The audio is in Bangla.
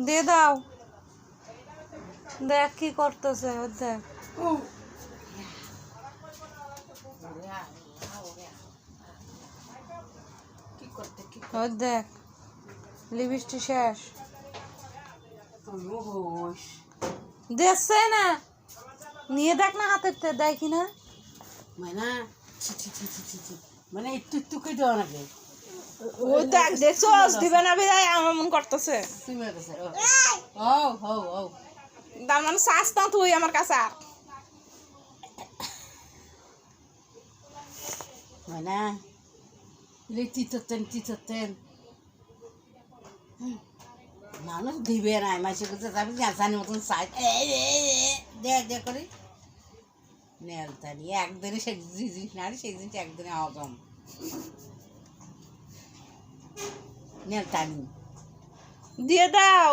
দিয়ে দাও, দেখ কি করতেছে, দেখ দেখ লিপস্টিক শেষ দেখছে না, নিয়ে দেখ না হাতের দেয় কিনা। মানে একটু একটু করে দেওয়া লাগে। ও দেখ দেখছো দিবে না বিদায় আমার মন করতেছে। তার মানে শ্বাস না তুই আমার কাছে আর মানে তিততেন মানুষ দিবে না মাসে করতে যাবি জানি মতন সাইড দে করি নেলতানি একদিনে সে জিনিস না সেই জিনিসটা একদিনে হজম নেলতানি দিয়ে দাও।